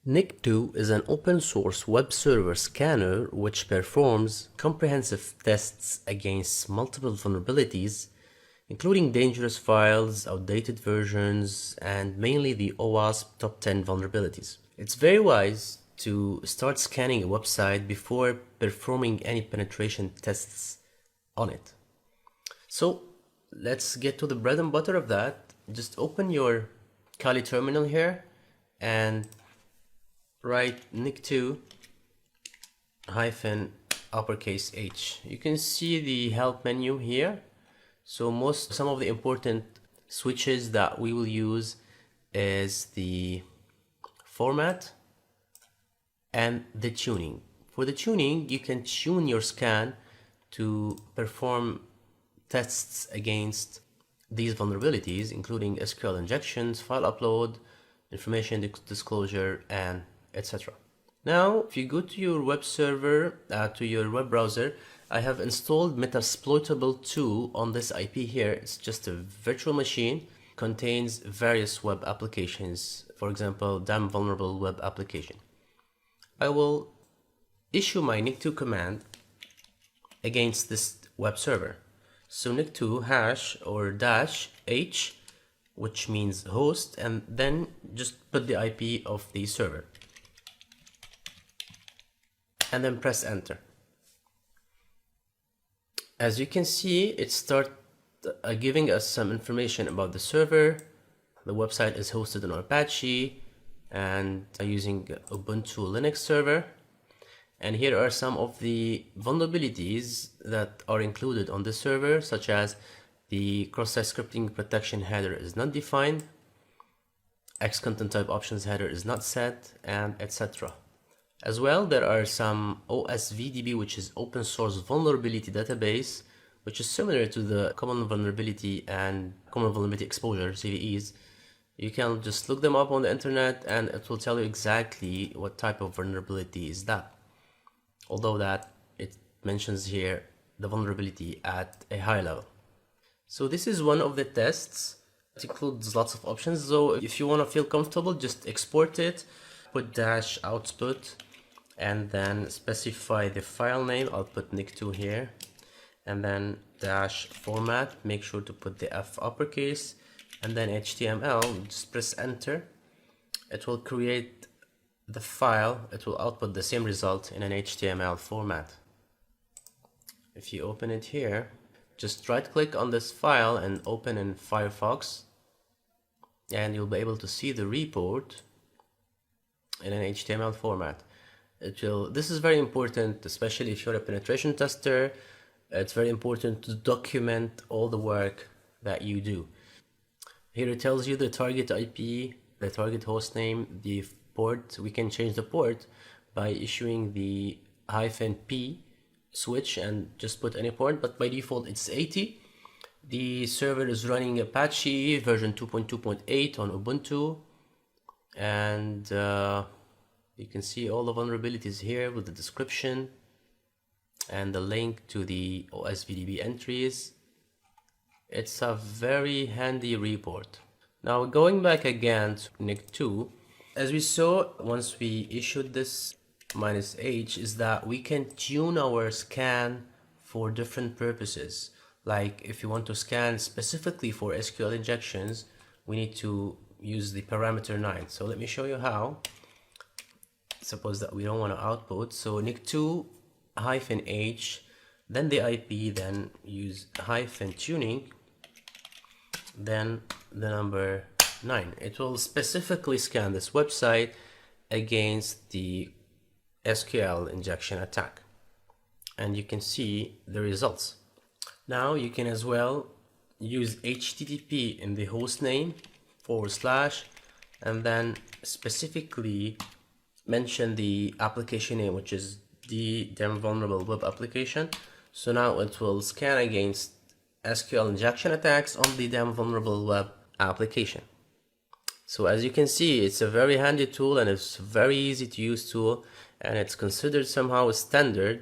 Nikto is an open source web server scanner which performs comprehensive tests against multiple vulnerabilities, including dangerous files, outdated versions, and mainly the OWASP top 10 vulnerabilities. It's very wise to start scanning a website before performing any penetration tests on it. So let's get to the bread and butter of that. Just open your Kali terminal here and write Nikto -uppercase H. You can see the help menu here. So some of the important switches that we will use is the format and the tuning. For the tuning, you can tune your scan to perform tests against these vulnerabilities, including SQL injections, file upload, information disclosure, and etc. Now, if you go to your web server, to your web browser, I have installed Metasploitable 2 on this IP here. It's just a virtual machine, contains various web applications, for example, damn vulnerable web application. I will issue my Nikto command against this web server. So Nikto hash or -h, which means host, and then just put the IP of the server. And then press enter. As you can see, it starts giving us some information about the server. The website is hosted on Apache and using Ubuntu Linux server. And here are some of the vulnerabilities that are included on the server, such as the cross-site scripting protection header is not defined, X content type options header is not set, and etc. As well, there are some OSVDB, which is open source vulnerability database, which is similar to the common vulnerability and common vulnerability exposure CVEs. You can just look them up on the internet and it will tell you exactly what type of vulnerability is that. Although that it mentions here the vulnerability at a high level. So this is one of the tests. It includes lots of options. So if you want to feel comfortable, just export it, put -output, and then specify the file name. I'll put Nikto here, and then -format. Make sure to put the F uppercase, and then HTML. Just press enter. It will create the file. It will output the same result in an HTML format. If you open it here, just right click on this file and open in Firefox, and you'll be able to see the report in an HTML format. This is very important, especially if you're a penetration tester. It's very important to document all the work that you do. Here it tells you the target IP, the target hostname, the port. We can change the port by issuing the -p switch and just put any port, but by default it's 80. The server is running Apache version 2.2.8 on Ubuntu, and you can see all the vulnerabilities here with the description and the link to the OSVDB entries. It's a very handy report. Now going back again to Nikto, as we saw once we issued this -h, is that we can tune our scan for different purposes. Like if you want to scan specifically for SQL injections, we need to use the parameter 9. So let me show you how. Suppose that we don't want to output. So Nikto -h, then the IP, then use -tuning, then the number 9. It will specifically scan this website against the SQL injection attack, and you can see the results. Now you can as well use HTTP in the host name / and then specifically mention the application name, which is the damn vulnerable web application. So now it will scan against SQL injection attacks on the damn vulnerable web application. So as you can see, it's a very handy tool and it's a very easy to use tool, and it's considered somehow a standard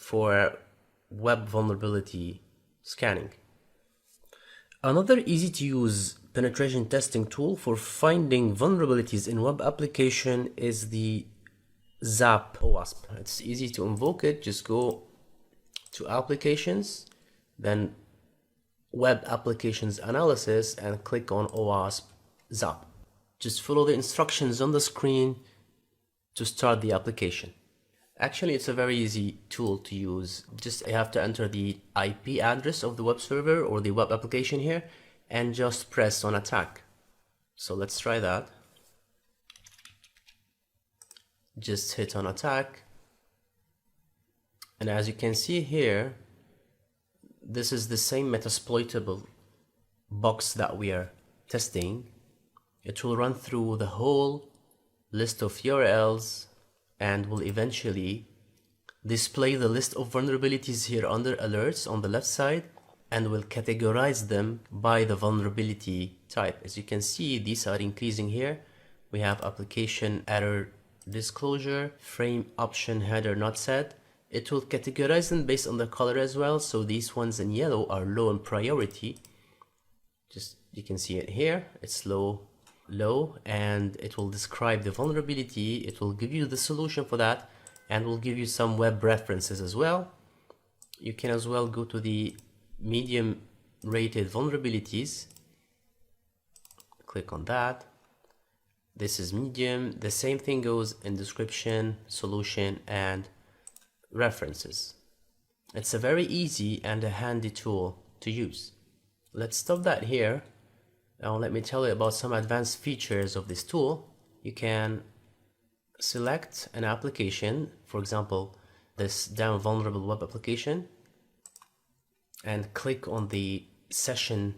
for web vulnerability scanning. Another easy to use penetration testing tool for finding vulnerabilities in web application is the ZAP OWASP. It's easy to invoke it. Just go to applications, then web applications analysis, and click on OWASP ZAP. Just follow the instructions on the screen to start the application. Actually, it's a very easy tool to use. Just you have to enter the IP address of the web server or the web application here and just press on attack. So let's try that. Just hit on attack. And as you can see here, this is the same Metasploitable box that we are testing. It will run through the whole list of URLs and will eventually display the list of vulnerabilities here under alerts on the left side, and will categorize them by the vulnerability type. As you can see, these are increasing here. We have application error disclosure, frame option header not set. It will categorize them based on the color as well. So these ones in yellow are low in priority. Just you can see it here. It's low, and it will describe the vulnerability. It will give you the solution for that, and will give you some web references as well. You can as well go to the medium rated vulnerabilities. Click on that. This is medium. The same thing goes in description, solution, and references. It's a very easy and a handy tool to use. Let's stop that here. Now let me tell you about some advanced features of this tool. You can select an application, for example, this damn vulnerable web application, and click on the session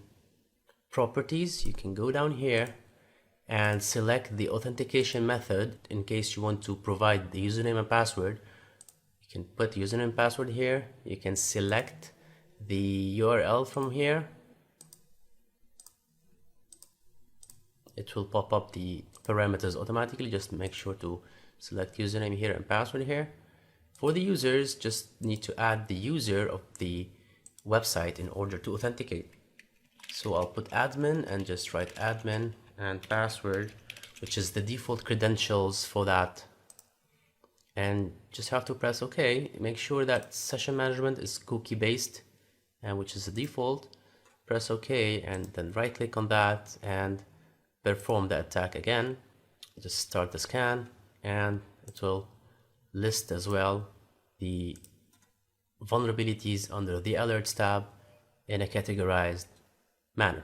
properties. You can go down here and select the authentication method in case you want to provide the username and password. You can put username and password here. You can select the URL from here. It will pop up the parameters automatically. Just make sure to select username here and password here. For the users, just need to add the user of the website in order to authenticate. So I'll put admin and just write admin and password, which is the default credentials for that. And just have to press OK. Make sure that session management is cookie based, and which is the default. Press OK and then right click on that and perform the attack again. Just start the scan, and it will list as well the vulnerabilities under the alerts tab in a categorized manner.